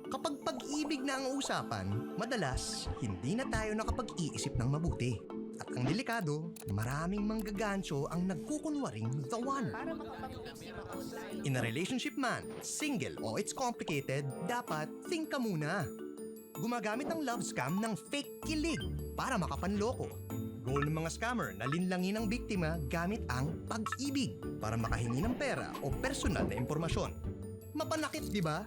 Kapag pag-ibig na ang usapan, madalas hindi na tayo nakapag-iisip ng mabuti. At ang delikado, maraming manggagansyo ang nagkukunwaring the one. In a relationship man, single o it's complicated, dapat think ka muna. Gumagamit ang love scam ng fake kilig para makapanloko. Goal ng mga scammer na linlangin ang biktima gamit ang pag-ibig para makahingi ng pera o personal na impormasyon. Mapanakit, di ba?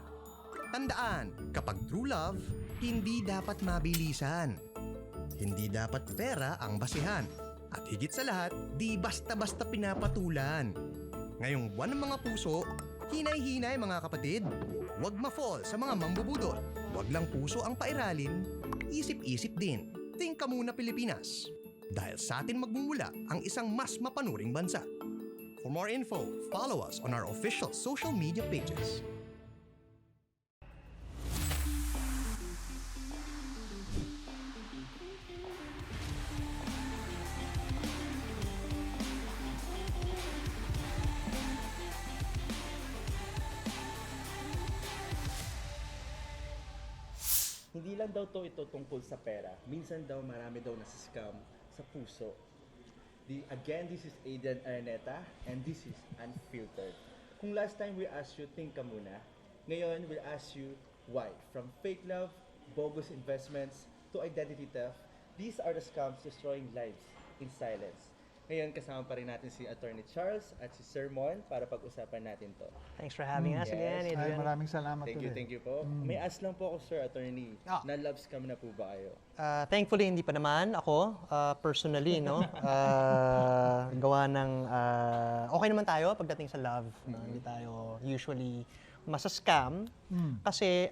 Tandaan, kapag true love, hindi dapat mabilisan. Hindi dapat pera ang basihan. At higit sa lahat, di basta-basta pinapatulan. Ngayong buwan ng mga puso, hinay-hinay mga kapatid. Huwag ma-fall sa mga mambubudol. Huwag lang puso ang pairalin, isip-isip din. Think ka muna Pilipinas. Dahil sa atin magmumula ang isang mas mapanuring bansa. For more info, follow us on our official social media pages. Hindi lang daw ito tungkol sa pera. Minsan daw marami daw nasa-scam sa puso. Again, this is Aidan Araneta and this is Unfiltered. Kung last time we asked you, think ka muna. Ngayon, we'll ask you why. From fake love, bogus investments, to identity theft, these are the scams destroying lives in silence. Ngayon, kasama pa rin natin si Attorney Charles at si Sir Mon para pag-usapan natin to. Thanks for having us again, Yes. Ay, Adrian. maraming salamat ulit. Thank you po. May ask lang po ako, Sir Attorney. Na-love scam na po ba kayo? Thankfully, hindi pa naman ako, personally, no? Gawa ng, okay naman tayo pagdating sa love. Hindi tayo usually masascam. Kasi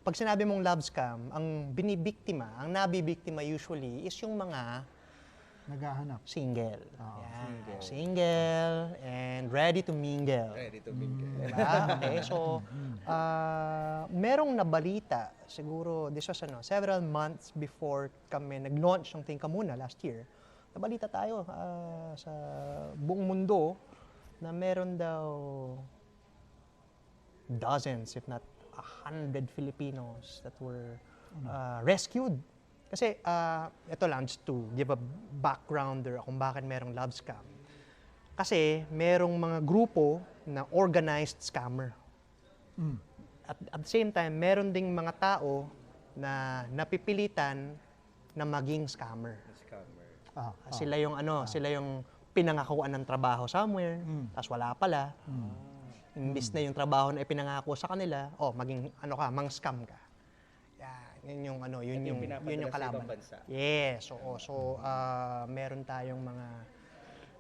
pag sinabi mong love scam, ang binibiktima, ang nabibiktima usually is yung mga Naghahanap. single. Yan. Single and ready to mingle. Ready to mingle. Diba? Okay, so, merong nabalita, siguro, this was several months before kami nag-launch ng Think Ka Muna last year, nabalita tayo sa buong mundo na meron daw dozens, if not 100 Filipinos that were rescued. Kasi, ito lang, just to give a backgrounder kung bakit merong love scam. Kasi, merong mga grupo na organized scammer. At the same time, meron ding mga tao na napipilitan na maging scammer. Scammer. Sila yung sila yung pinangakuan ng trabaho somewhere, tapos wala pala. Imbis na yung trabaho na ipinangako sa kanila, maging mang-scam ka. Yun yung pinapadala sa kalaban. ibang bansa. Yes, so meron tayong mga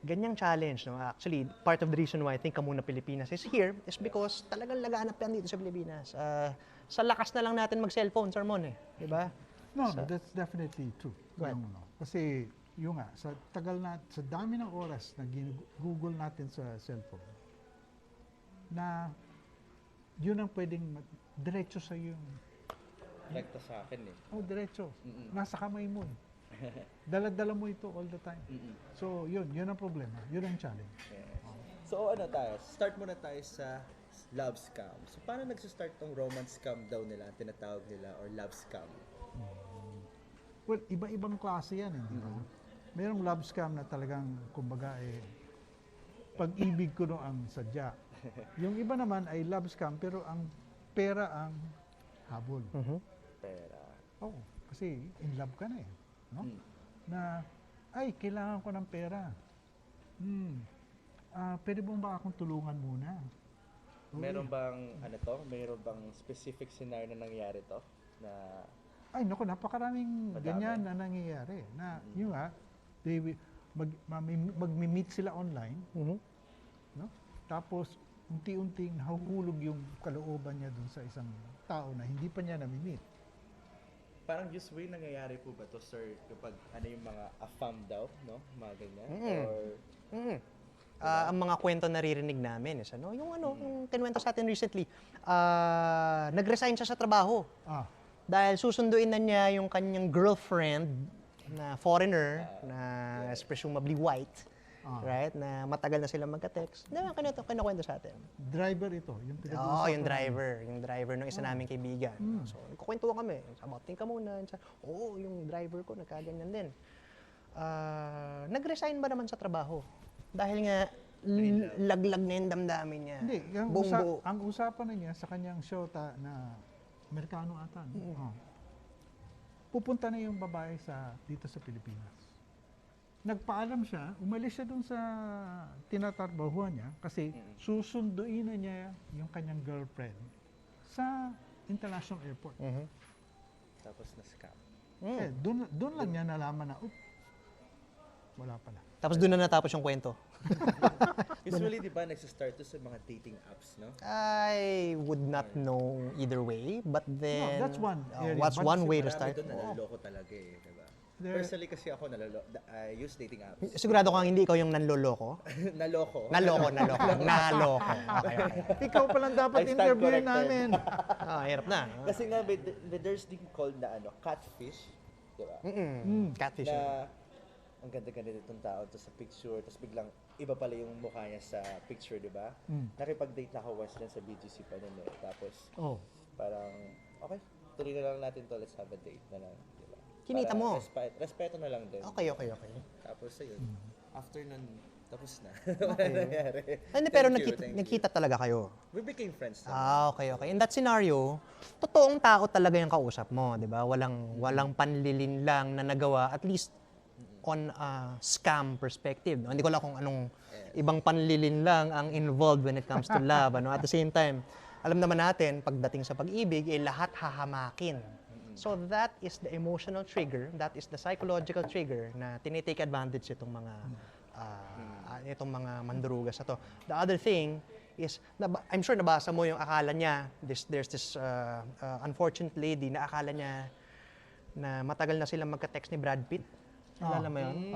ganyang challenge, no. Actually, part of the reason why I think Ka Muna Pilipinas is here is because talagang laganap yan dito sa Pilipinas. Sa lakas na lang natin mag-cellphone, Sermon, di ba? No, that's definitely true. Go ahead. Kasi yung sa sa dami ng oras na Google natin sa cellphone, na yun ang pwedeng diretso sa yung Rekta sa akin eh. diretso. Nasa kamay mo. Dala-dala mo ito all the time. So, yun ang problema. Yun ang challenge. Yes. So start muna tayo sa love scam. So paano nagsa-start tong romance scam daw nila, tinatawag nila, or love scam? Well, iba-ibang klase yan, di ba? Merong love scam na talagang, kumbaga, pag-ibig ko no ang sadya. Yung iba naman ay love scam, pero ang pera ang habol. Pera. Kasi in love ka na eh. No? Na, kailangan ko ng pera. Pwede mo ba akong tulungan muna? Meron bang meron bang specific scenario na nangyari to? Na Naku, napakaraming Madami. ganyan na nangyayari. Na, yun mag-meet sila online, no? Tapos, unti-unting nahuhulog yung kalooban niya dun sa isang tao na hindi pa niya nami-meet. parang usually nangyayari po ba to, sir, kapag yung mga afam daw, no? Mga ganyan? Or ang mga kwento naririnig namin is yung kinuwento sa atin recently, nag-resign siya sa trabaho. Dahil susunduin na niya yung kanyang girlfriend na foreigner, na is presumably white. right? Na matagal na silang magka-text. Na kinukwento sa atin. Driver ito. Yung Oo, pinag-uusapan yung namin. driver. Yung driver ng isa naming kaibigan. So, nagkukwentuhan kami. Sabating ka muna. Oo, yung driver ko, nagkaganyan din. Nag-resign ba naman sa trabaho? Dahil nga, laglag na yung damdamin niya. Hindi, Buong buo. ang usapan na niya sa kanyang shota na Amerikano ata. No? Pupunta na yung babae dito sa Pilipinas. Nagpaalam siya, umalis siya dun sa tinatrabahuan niya kasi susunduin na niya yung kanyang girlfriend sa international airport. Tapos na-scam. Eh, dun lang niya nalaman na, wala pala. Tapos doon na natapos yung kwento. Usually, di ba, nagsistart to sa mga dating apps, no? I would not know either way, but then... No, that's one area. What's But one way to Marami start? doon naloloko talaga eh, di ba? Personally kasi ako, I use dating apps. Sigurado kang hindi ikaw yung nanloloko? Naloko. Naloko. Okay. Ikaw palang dapat I stand interviewin corrected. namin. Hirap na. Kasi nga, there's thing called na catfish, di ba? Catfish. Na ang ganda-ganda nitong tao to sa picture, tapos biglang iba pala yung mukha niya sa picture, di ba? Nakipag-date na ako once lang sa BGC pa nun eh. Tapos parang, okay, tuloy na lang natin to, let's have a date na lang. Di ba? Kinita Para mo. Respeto na lang din. Okay. Tapos ayun, after nun, tapos na. Wala nangyari. Hindi, pero Thank you. nagkita talaga kayo. We became friends naman. Okay. In that scenario, totoong tao talaga yung kausap mo, di ba? Walang panlilin lang na nagawa, at least on a scam perspective. No? Hindi ko alam kung anong ibang panlilin lang ang involved when it comes to love. Ano? At the same time, alam naman natin, pagdating sa pag-ibig, lahat hahamakin. So that is the emotional trigger, that is the psychological trigger na tinitake advantage itong mga mandurugas na to. The other thing is, I'm sure nabasa mo yung akala niya, there's this unfortunate lady na akala niya na matagal na silang magka-text ni Brad Pitt. Alala mo yun?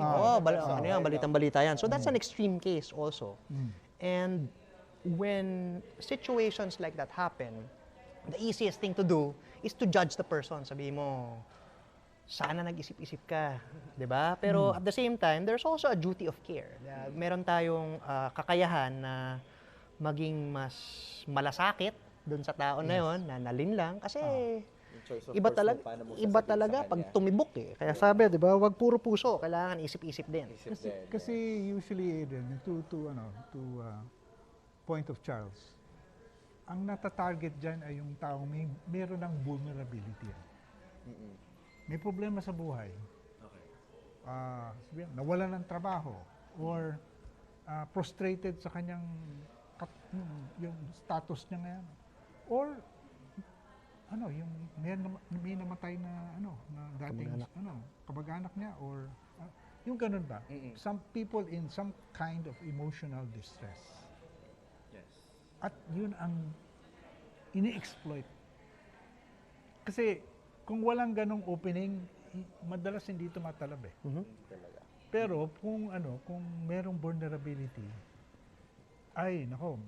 Balitang-balita yan. So that's an extreme case also. And when situations like that happen, the easiest thing to do is to judge the person. Sabi mo, sana nag-isip-isip ka, 'di ba? Pero at the same time, there's also a duty of care. Meron tayong kakayahan na maging mas malasakit doon sa tao na 'yon, na nalinlang kasi Yung choice of iba words mo, talaga, paano mo iba sasabihin talaga sa pag kanya. tumibok eh. Kaya sabi, 'di ba, wag puro puso, kailangan isip-isip din. Isip din. Kasi usually, to point of Charles, ang nata-target dyan ay yung taong meron ng vulnerability. May problema sa buhay. Okay. Sabihin, nawalan ng trabaho or frustrated sa kanyang yung status niya ngayon. Or yung may namatay na na dating kamag-anak niya or yung ganun ba? Some people in some kind of emotional distress. Yes. At yun ang ini-exploit. Kasi kung walang ganong opening, madalas hindi ito matalab eh. Talaga. Pero kung merong vulnerability, ay nako,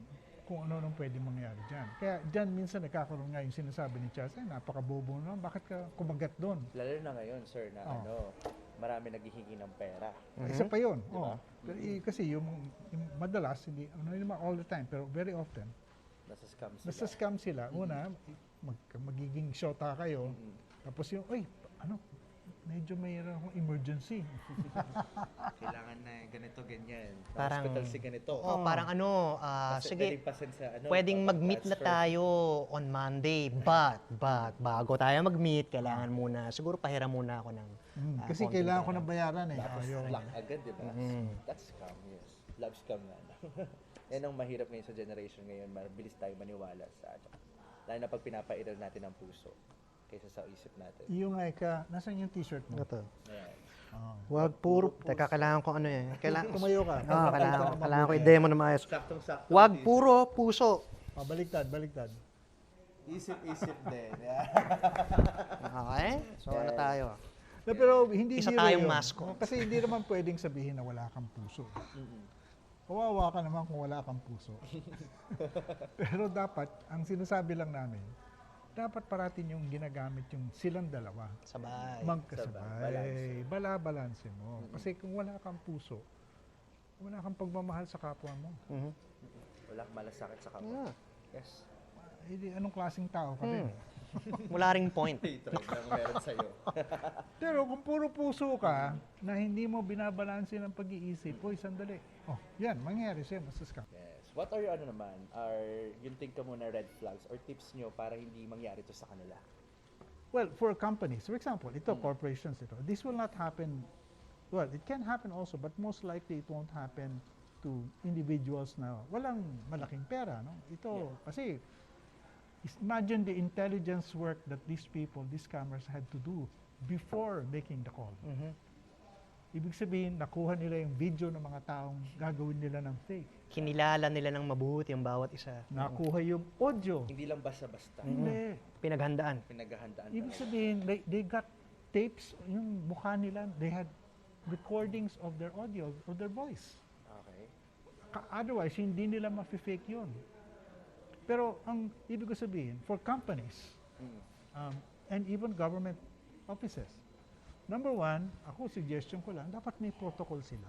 kung ano nang pwede mangyari dyan. Kaya dyan minsan nagkakaroon nga yung sinasabi ni Charles, napakabobo naman, bakit ka kumagat doon? Lalo na ngayon, sir, na marami naghihingi ng pera. Isa pa yun. Kasi yung madalas, hindi naman all the time, pero very often, Nasa scam sila. Una, magiging shota kayo. Tapos yung, medyo mayroon akong emergency. Kailangan na ganito, ganyan. Parang- Hospital si ganito. Parang sige, Pwedeng pasend sa pwedeng mag-meet na transfer. tayo on Monday, but bago tayo mag-meet, kailangan muna, siguro pahiram muna ako ng Kasi konting kailangan ko pera. ng bayaran eh. Tapos Yung- lock agad, di ba? That's scam, yes. Love scam nga. Yan ang mahirap ngayon sa generation ngayon. Mabilis tayo maniwala sa lalo na pag pinapairal natin ang puso kaysa sa isip natin. Yung nasan yung t-shirt mo? Ito. Ayan. Wag puro, teka, kailangan ko Tumayo ka. kailangan ko i-demo na maayos. Saktong-sakto. Wag puro puso. Baliktad. Isip-isip din. Yeah. Okay? So ano tayo? No, pero hindi Isa biro tayong yun. mascot. Kasi hindi naman pwedeng sabihin na wala kang puso. Kawawa ka naman kung wala kang puso. Pero dapat, ang sinasabi lang namin, dapat parating yung ginagamit yung silang dalawa. Sabay. Magkasabay. Balabalanse mo. Kasi kung wala kang puso, wala kang pagmamahal sa kapwa mo. Mhm. Wala kang malasakit sa kapwa. Yeah. Yes. Hindi, anong klaseng tao ka din? Wala ring point. Hatred lang meron sa'yo. Pero kung puro puso ka, na hindi mo binabalansin ang pag-iisip, uy, sandali. Oh, yan, mangyayari sa'yo, scam. Yes. What are your yung think ka muna red flags or tips nyo para hindi mangyari to sa kanila? Well, for companies, for example, corporations, this will not happen, well, it can happen also, but most likely it won't happen to individuals na walang malaking pera, no? Ito, kasi, imagine the intelligence work that these people, these scammers had to do before making the call. Mhm. Ibig sabihin, nakuha nila yung video ng mga taong gagawin nila ng fake. Kinilala nila ng mabuti ang bawat isa. Nakuha yung audio. Hindi lang basta-basta. Hindi. Pinaghandaan. Pinaghahandaan Ibig talaga. sabihin, they got tapes, yung mukha nila, they had recordings of their audio, of their voice. Okay. Otherwise, hindi nila ma-fake yun. Pero ang ibig ko sabihin, for companies, and even government offices, number one, ako suggestion ko lang, dapat may protocol sila.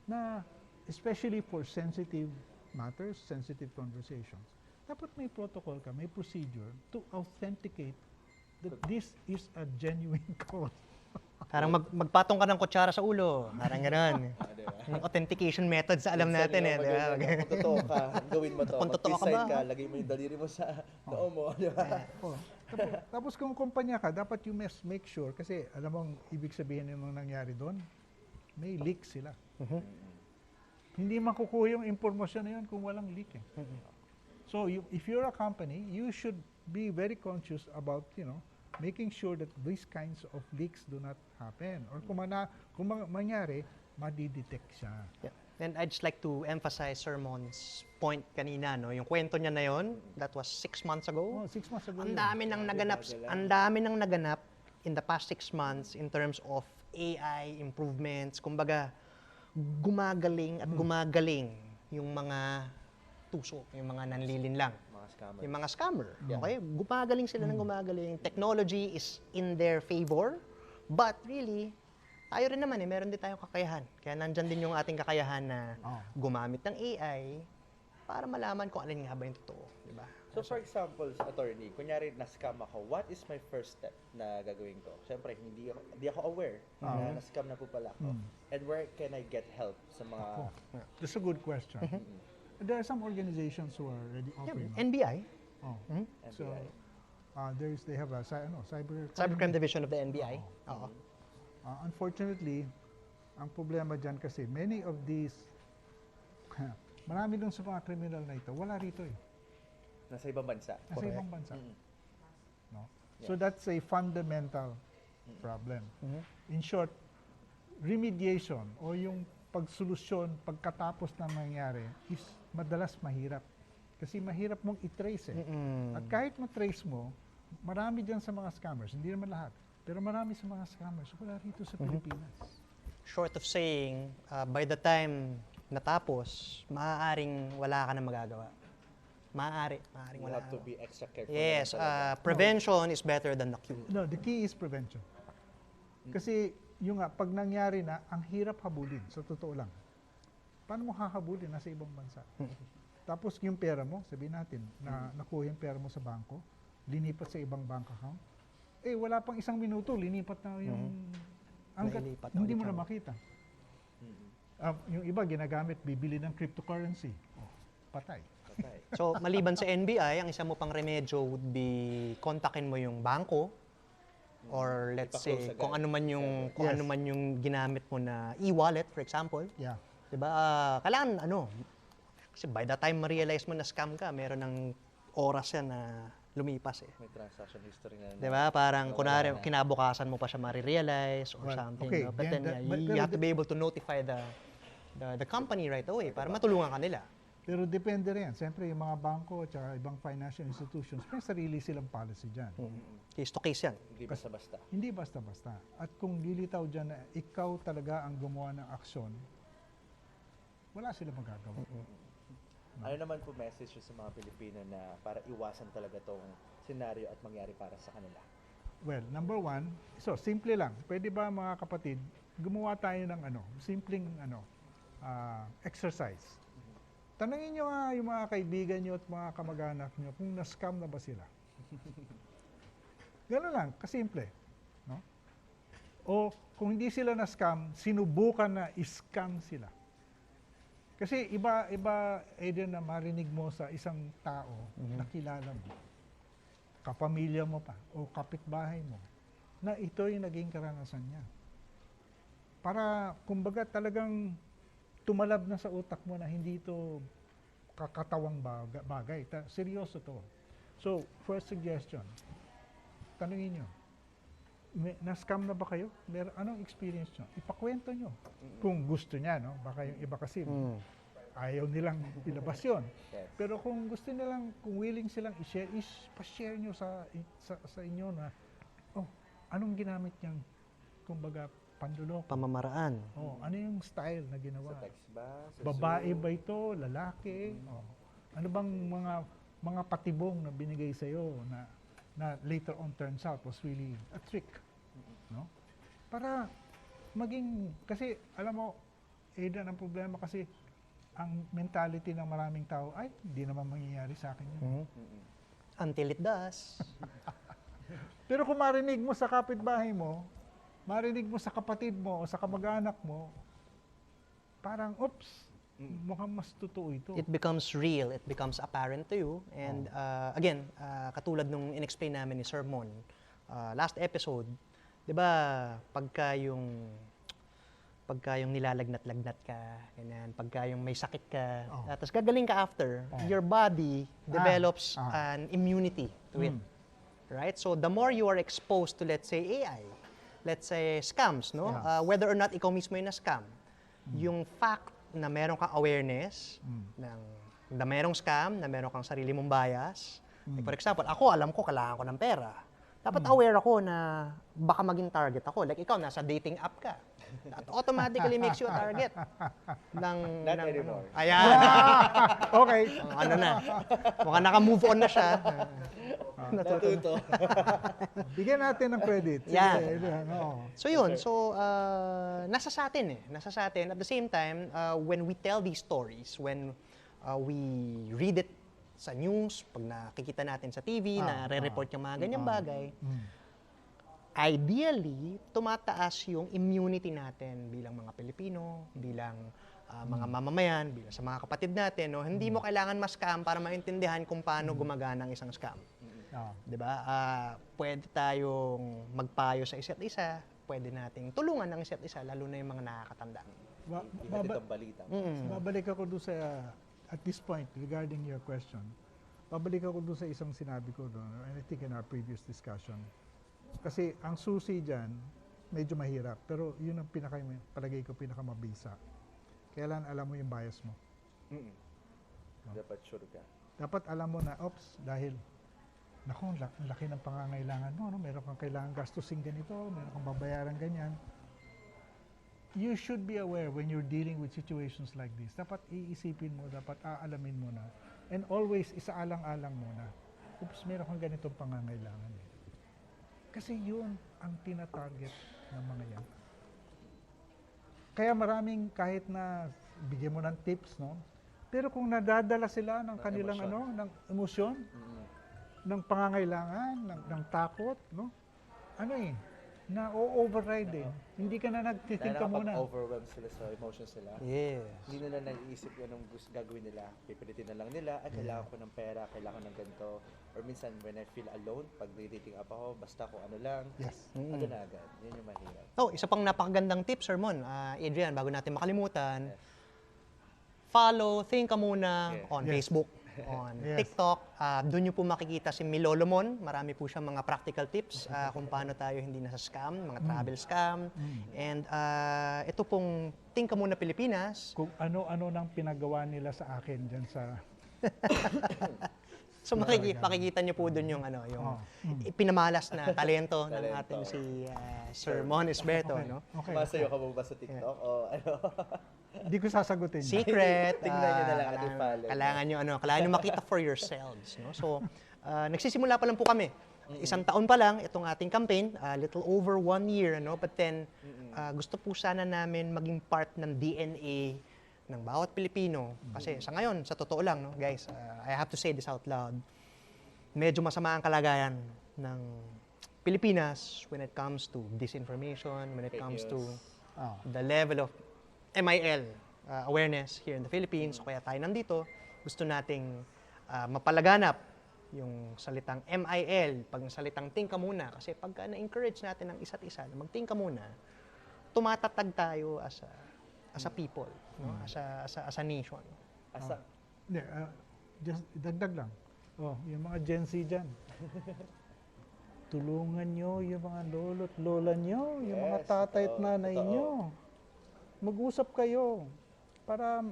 Na, especially for sensitive matters, sensitive conversations, dapat may protocol ka, may procedure to authenticate that this is a genuine call. Parang magpatong ka ng kutsara sa ulo. Parang gano'n. Diba? Yung authentication methods alam natin eh. Di ba? Kung totoo ka, gawin mo to. Kung totoo ka Mag-decide ba? ka, lagay mo yung daliri mo sa noo mo. Di ba? Oh. Tapos kung kumpanya ka, dapat you must make sure, kasi alam mo ang ibig sabihin ng mga nangyari doon, may leak sila. Hindi makukuha yung impormasyon na yun kung walang leak. Eh. So if you're a company, you should be very conscious about, making sure that these kinds of leaks do not happen. Or kung mangyari, madidetect siya. Yeah. And I'd just like to emphasize Sir Mon's point kanina, no? Yung kwento niya na yon, that was 6 months ago. Oh, 6 months ago Ang yun. dami nang naganap, ang dami nang naganap in the past 6 months in terms of AI improvements. Kumbaga, gumagaling at gumagaling yung mga tuso, yung mga nanlilinlang. Mga scammer. Yung mga scammer. Okay? Gumagaling sila ng gumagaling. Technology is in their favor, but really, tayo rin naman meron din tayong kakayahan. Kaya nandyan din yung ating kakayahan na gumamit ng AI para malaman kung alin nga ba yung totoo. Diba? So for example, attorney, kunyari na-scam ako, what is my first step na gagawin ko? Siyempre, hindi ako aware na na-scam na po pala ako. And where can I get help sa mga... That's a good question. There are some organizations who are already offering. NBI, Oh. So, NBI. they have a cyber Cybercrime Division of the NBI. Oo. Unfortunately, ang problema dyan kasi, many of these, marami dun sa mga criminal na ito, wala rito eh. Nasa ibang bansa. Nasa Correct. ibang bansa. No? So that's a fundamental problem. In short, remediation o yung pagsolusyon pagkatapos ng nangyari is madalas mahirap. Kasi mahirap mong i-trace eh. At kahit ma-trace mo, marami dyan sa mga scammers, hindi naman lahat, pero marami sa mga scammers, wala rito sa Pilipinas. Short of saying, by the time natapos, maaaring wala ka na magagawa. Maaaring You wala. have to be extra careful. Yes, naman talaga. prevention is better than the cure. No, the key is prevention. Kasi yung pag nangyari na, ang hirap habulin, sa totoo lang. Paano mo hahabulin? Nasa ibang bansa. Tapos yung pera mo, sabihin natin, na nakuha yung pera mo sa bangko, linipat sa ibang bank account, wala pang 1 minuto, linipat na yung... Nailipat na Hindi ulit mo na yan. makita. Yung iba, ginagamit, bibili ng cryptocurrency. Patay. Patay. So, maliban sa NBI, ang isa mo pang remedyo would be kontakin mo yung bangko or let's say Ipa-close agad. kung ano man yung Yes. ano man yung ginamit mo na e-wallet for example. Yeah. 'Di ba? Kailangan kasi by the time ma-realize mo na scam ka, meron ng oras yan na lumipas eh. May transaction history na. 'Di ba? Parang nawala kunwari na. kinabukasan mo pa siya ma-realize or Well, something. okay, no? But then then that- you have to be able to notify the company right away para matulungan ka nila. Pero depende rin. Siyempre, yung mga bangko at saka ibang financial institutions, may sarili silang policy dyan. Case to case yan. Hindi basta-basta. Hindi basta-basta. At kung lilitaw dyan na ikaw talaga ang gumawa ng aksyon, wala silang magagawa. Ano naman po message nyo sa mga Pilipino na para iwasan talaga tong senaryo at mangyari para sa kanila? Well, number one, so simple lang. Pwede ba mga kapatid, gumawa tayo ng simpleng exercise. Tanungin nyo nga yung mga kaibigan nyo at mga kamag-anak nyo kung na-scam na ba sila. Gano'n lang, kasimple. No? O kung hindi sila na-scam, sinubukan na i-scam sila. Kasi iba, Adrian, na marinig mo sa isang tao na kilala mo, kapamilya mo pa, o kapitbahay mo, na ito yung naging karanasan niya. Para, kumbaga, talagang tumalab na sa utak mo na hindi ito kakatawang bagay. Seryoso to. So, first suggestion, tanungin nyo, na-scam na ba kayo? Anong experience nyo? Ipakwento nyo. Kung gusto niya, no? Baka yung iba kasi, ayaw nilang ilabas yun. Yes. Pero kung gusto nilang, kung willing silang i-share, pa-share nyo sa inyo na, anong ginamit niyang, kumbaga, panluloko? Pamamaraan. Ano yung style na ginawa? Sa text ba? Sa Babae Zoom? ba ito? Lalaki? Ano bang mga patibong na binigay sa'yo na later on turns out was really a trick? No? Para maging, kasi alam mo, Aidan, ang problema kasi ang mentality ng maraming tao, ay, hindi naman mangyayari sa akin yun. Until it does. Pero kung marinig mo sa kapitbahay mo, marinig mo sa kapatid mo o sa kamag-anak mo, parang, oops, mukhang mas totoo ito. It becomes real, it becomes apparent to you. And again, katulad nung in-explain namin ni Sir Mon, last episode, 'di ba, pagka yung nilalagnat-lagnat ka, ganyan, pagka yung may sakit ka, tapos gagaling ka after, your body develops an immunity to it. Right? So the more you are exposed to, let's say, AI, let's say scams, no? Yes. Whether or not ikaw mismo yung na-scam, yung fact na meron kang awareness na merong scam, na meron kang sarili mong bias. Like for example, ako, alam ko, kailangan ko ng pera. Dapat aware ako na baka maging target ako. Like ikaw, nasa dating app ka. That automatically makes you a target. Not anymore. Ayan. Okay. Ano na. Mukhang naka-move on na siya. Natuto. Bigyan natin ng credit. Sige, Yeah. Adrian, oo. So yun, nasa sa atin eh. Nasa sa atin. At the same time, when we tell these stories, when we read it sa news, pag nakikita natin sa TV, na re-report yung mga ganyang bagay, ideally, tumataas yung immunity natin bilang mga Pilipino, bilang mga mamamayan, bilang sa mga kapatid natin. No? Hindi mo kailangan ma-scam para maintindihan kung paano gumagana ang isang scam. Diba? Pwede tayong magpayo sa isa't isa, pwede nating tulungan ng isa't isa, lalo na yung mga nakakatanda. Ihatid ang balita. Babalik ako doon sa, at this point, regarding your question, babalik ako doon sa isang sinabi ko doon, and I think in our previous discussion. Kasi ang susi dyan, medyo mahirap, pero yun ang palagay ko pinakamabisa. Kailan alam mo yung bias mo? Dapat sure ka. Dapat alam mo na, oops, dahil, naku, ang laki ng pangangailangan mo, no? Meron kang kailangan gastusin ganito, meron kang babayaran ganyan. You should be aware when you're dealing with situations like this. Dapat iisipin mo, dapat aalamin mo na. And always, isaalang-alang mo na, oops, meron kang ganitong pangangailangan. Kasi yun ang tina-target ng mga yan. Kaya maraming kahit na bigyan mo ng tips, no? Pero kung nadadala sila ng kanilang ng emosyon, ng pangangailangan, ng takot, no? Na-override eh. Hindi ka na nagtithink ka muna. Overwhelm sila sa emotions nila. Yes. Hindi nila nag-iisip anong gusto gagawin nila. Pipilitin na lang nila, kailangan ko ng pera, kailangan ng ganito. Or minsan, when I feel alone, pag dating up ako, basta ko ano lang, Yes. ano na agad. Yun yung mahirap. Isa pang napakagandang tip, Sir Mon. Adrian, bago natin makalimutan, follow Think Ka Muna on Facebook, on TikTok. Doon nyo po makikita si Milolomon. Marami po siyang mga practical tips kung paano tayo hindi nasa scam, mga travel scam. And ito pong Think Ka Muna Pilipinas. Kung ano-ano nang pinagawa nila sa akin dyan sa... So makikita nyo po doon yung pinamalas na talento ng ating si Sir Mon Esberto. No? Okay. Masayo ka ba sa TikTok? O ano? Hindi ko sasagutin. Secret. Tingnan nyo na lang at i-follow. Kailangan nyo makita for yourselves. No? So, nagsisimula pa lang po kami Isang taon pa lang itong ating campaign, a little over 1 year, ano? But then, gusto po sana namin maging part ng DNA ng bawat Pilipino. Kasi sa ngayon, sa totoo lang, no, guys, I have to say this out loud, medyo masama ang kalagayan ng Pilipinas when it comes to disinformation, when it Fake comes news. to the level of MIL awareness here in the Philippines. Kaya tayo nandito, gusto nating mapalaganap yung salitang MIL, pag salitang think ka muna. Kasi pagka na-encourage natin ang isa't isa na mag-think ka muna, tumatatag tayo as a people, no? as a nation. Asa, Hindi, just dagdag lang. Yung mga Gen Z dyan. Tulungan nyo yung mga lolo't lola nyo, yung mga Yes, tatay at totoo, nanay totoo. nyo. Mag-usap kayo para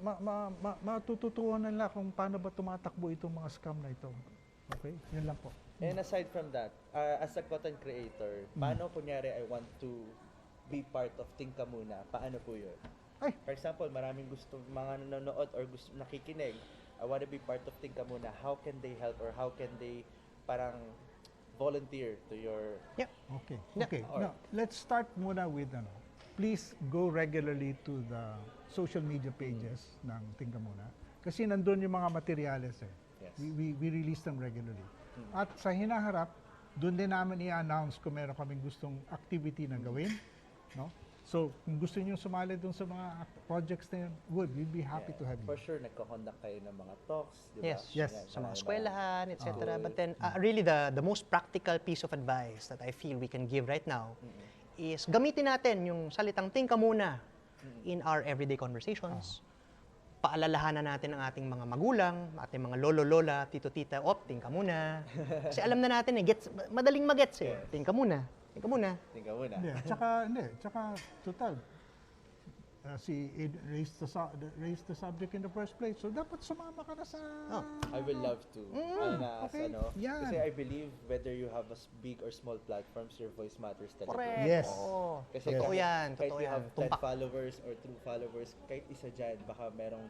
matututuhan nila kung paano ba tumatakbo itong mga scam na ito. Okay? Yun lang po. And aside from that, as a content creator, paano kunyari I want to be part of Think Ka Muna? Paano po yun? Ay! For example, maraming gusto, mga nanonood or gusto nakikinig, I want to be part of Think Ka Muna. How can they help or how can they parang volunteer to your... Okay. Yeah. Okay. Alright. Now, let's start muna with please go regularly to the social media pages ng Tingka Muna. Kasi nandun yung mga materyales eh. Yes. We release them regularly. At sa hinaharap, doon din namin i-announce kung meron kaming gustong activity na gawin. No? So, kung gusto niyo sumali doon sa mga projects na yun, we'd be happy to have you. For sure, nagko-conduct kayo ng mga talks, di ba? Yes, Yes. Yan, sa mga marami- eskwelahan, etc. Oh. But then, really the most practical piece of advice that I feel we can give right now is gamitin natin yung salitang think ka muna in our everyday conversations. Paalalahanan natin ang ating mga magulang, ating mga lolo-lola, tito-tita, think ka muna. Kasi alam na natin madaling magets eh. Yes. Think ka muna. Think ka muna. Think Ka Muna. Tsaka, total, si Ed raised the subject in the first place. So, dapat sumama ka na sa... I will love to. okay. Yan. Kasi I believe whether you have big or small platforms, your voice matters talaga. Correct. Yes. Oo. Kasi Totoo kahit- yan. kahit Totoo you yan. have 10 Tumpak. followers or true followers, kahit isa dyan, baka merong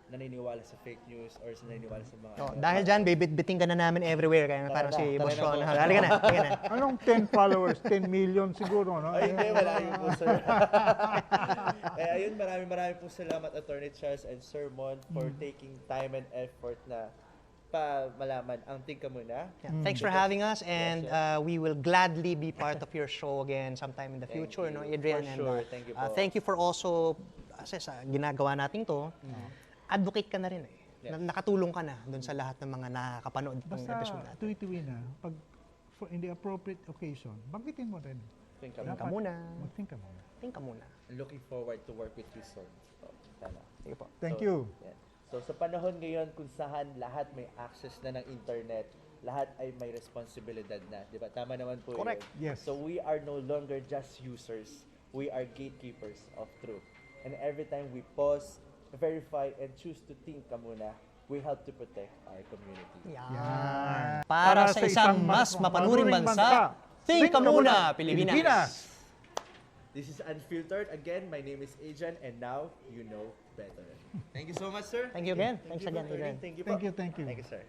naniniwala sa fake news or naniniwala sa mga... Oh, dahil dyan, bibit-biting ka na namin everywhere. Kaya parang si Tara Boss na, Ron. boss. Halika na. Halika na. Anong 10 followers? 10 million siguro, no? Ay, hindi, wala yun po, sir. Kaya ayun, maraming pong salamat, Attorney Charles and Sir Mon, for taking time and effort na pa malaman ang Think Ka Muna. Yeah. Thanks for having us, and Yes, we will gladly be part of your show again sometime in the Thank future, you. no, Adrian? For And, sure. Thank you po. thank you for also, kasi sa ginagawa natin to, advocate ka na rin eh. Yes. Nakatulong ka na doon sa lahat ng mga nakakapanood ng Basta episode natin. tuwi-tuwi na, pag in the appropriate occasion, banggitin mo rin. Think Ka Think Muna. ka muna. Mag-think ka muna. Think ka muna. Looking forward to work with you soon. So, sana. Sige po. Thank So, you. yan. So sa panahon ngayon kung saan lahat may access na ng internet, lahat ay may responsibilidad na, 'di ba? Tama naman po Correct. yun. Yes. So we are no longer just users. We are gatekeepers of truth. And every time we pause, verify and choose to think ka muna, we help to protect our community. Yan. Para sa isang mas mapanuring bansa, think ka muna, Pilipinas! This is Unfiltered. Again, my name is Adrian and now you know better. Thank you so much, sir. Thank you again. Thanks again, Attorney. Adrian. Thank you po. Thank you, thank you. Thank you, sir.